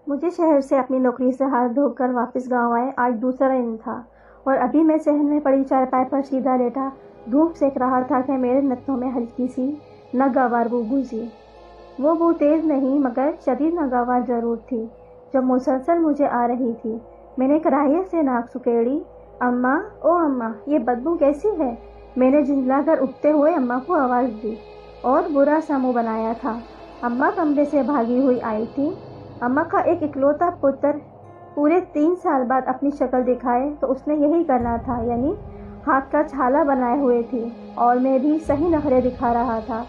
مجھے شہر سے اپنی نوکری سے ہاتھ دھو کر واپس گاؤں آئے آج دوسرا دن تھا اور ابھی میں صحن میں پڑی چارپائی پر سیدھا لیٹا دھوپ سیک رہا تھا کہ میرے نتنوں میں ہلکی سی ناگوار بو گھسی۔ وہ بو تیز نہیں مگر شدید ناگوار ضرور تھی جو مسلسل مجھے آ رہی تھی۔ میں نے کراہیے سے ناک سکیڑی۔ اماں، او اماں، یہ بدبو کیسی ہے؟ میں نے جھنجلا کر اٹھتے ہوئے اماں کو آواز دی اور برا سا منہ بنایا تھا۔ اماں کمرے سے بھاگی ہوئی آئی تھی۔ اماں کا ایک اکلوتا پتر پورے 3 سال بعد اپنی شکل دکھائے تو اس نے یہی کرنا تھا، یعنی ہاتھ کا چھالا بنائے ہوئے تھی اور میں بھی صحیح نخرے دکھا رہا تھا۔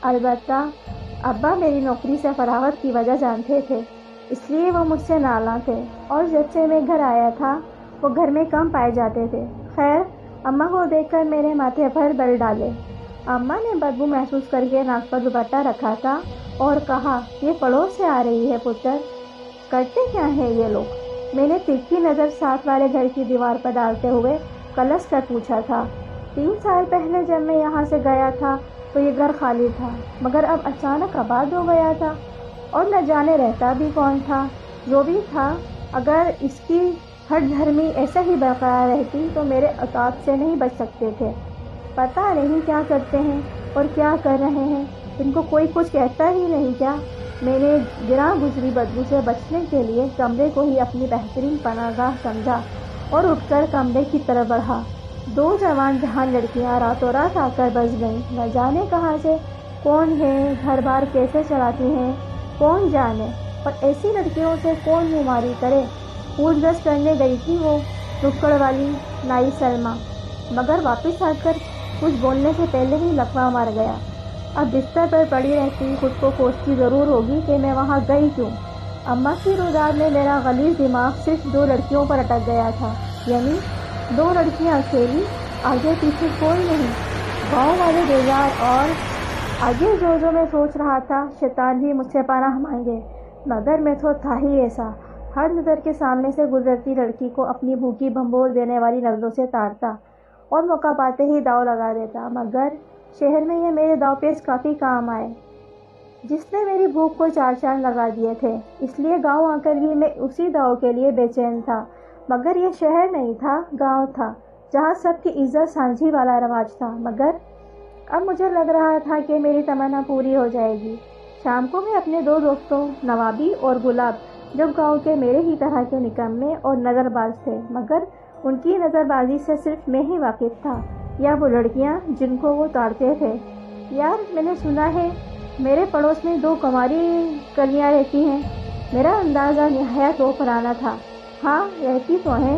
البتہ ابا میری نوکری سے فراغت کی وجہ جانتے تھے، اس لیے وہ مجھ سے نالاں تھے اور جب سے میں گھر آیا تھا وہ گھر میں کم پائے جاتے تھے۔ خیر، اماں کو دیکھ کر میرے ماتھے پر بل ڈالے۔ اماں نے بدبو محسوس کر کے ناک پر دوپٹہ رکھا تھا اور کہا، یہ پڑوس سے آ رہی ہے پتر، کرتے کیا ہیں یہ لوگ؟ میں نے ترچھی نظر ساتھ والے گھر کی دیوار پر ڈالتے ہوئے کلس کر پوچھا تھا۔ 3 سال پہلے جب میں یہاں سے گیا تھا تو یہ گھر خالی تھا مگر اب اچانک آباد ہو گیا تھا اور نہ جانے رہتا بھی کون تھا۔ جو بھی تھا، اگر اس کی ہٹ دھرمی ایسا ہی برقرار رہتی تو میرے عقاب سے نہیں بچ سکتے تھے۔ پتہ نہیں کیا کرتے ہیں اور کیا کر رہے ہیں، ان کو کوئی کچھ کہتا ہی نہیں کیا؟ میں نے گراں گزری بدبو سے بچنے کے لیے کمرے کو ہی اپنی بہترین پناہ گاہ سمجھا اور اٹھ کر کمرے کی طرف بڑھا۔ 2 جوان جہان لڑکیاں راتوں رات آ کر بس گئیں، نہ جانے کہاں سے، کون ہے، گھر بار کیسے چلاتی ہیں کون جانے، اور ایسی لڑکیوں سے کون منہ ماری کرے۔ پوچھ گچھ کرنے گئی تھی وہ نکڑ والی نائی سلمیٰ، مگر واپس آ کر کچھ بولنے سے پہلے ہی لقمہ مار گیا۔ اب بستر پر پڑی رہتی خود کو کوستی ضرور ہوگی کہ میں وہاں گئی کیوں۔ اماں کی روداد میں میرا غلیظ دماغ صرف 2 لڑکیوں پر اٹک گیا تھا، یعنی 2 لڑکیاں اکیلی، آگے پیچھے کوئی نہیں، گاؤں والے بیزار، اور آگے جو میں سوچ رہا تھا، شیطان بھی مجھ سے پناہ مانگے، مگر میں تو تھا ہی ایسا، ہر نظر کے سامنے سے گزرتی لڑکی کو اپنی بھوکی بھنبول دینے والی نظروں سے تاڑتا اور موقع پاتے ہی داؤ لگا دیتا۔ مگر شہر میں یہ میرے داؤ پیچ کافی کام آئے، جس نے میری بھوک کو 4 چاند لگا دیے تھے، اس لیے گاؤں آ کر بھی میں اسی داؤ کے لیے بے چین تھا۔ مگر یہ شہر نہیں تھا، گاؤں تھا، جہاں سب کی عزت سانجھی والا رواج تھا۔ مگر اب مجھے لگ رہا تھا کہ میری تمنا پوری ہو جائے گی۔ شام کو میں اپنے 2 دوستوں نوابی اور گلاب، جو گاؤں کے میرے ہی طرح کے نکمے اور نظر باز تھے، مگر ان کی نظر بازی سے صرف میں ہی واقف تھا، یا وہ لڑکیاں جن کو وہ تاڑتے تھے۔ یار، میں نے سنا ہے میرے پڑوس میں 2 کنواری کلیاں رہتی ہیں۔ میرا اندازہ نہایت وہ پرانا تھا۔ ہاں، رہتی تو ہیں۔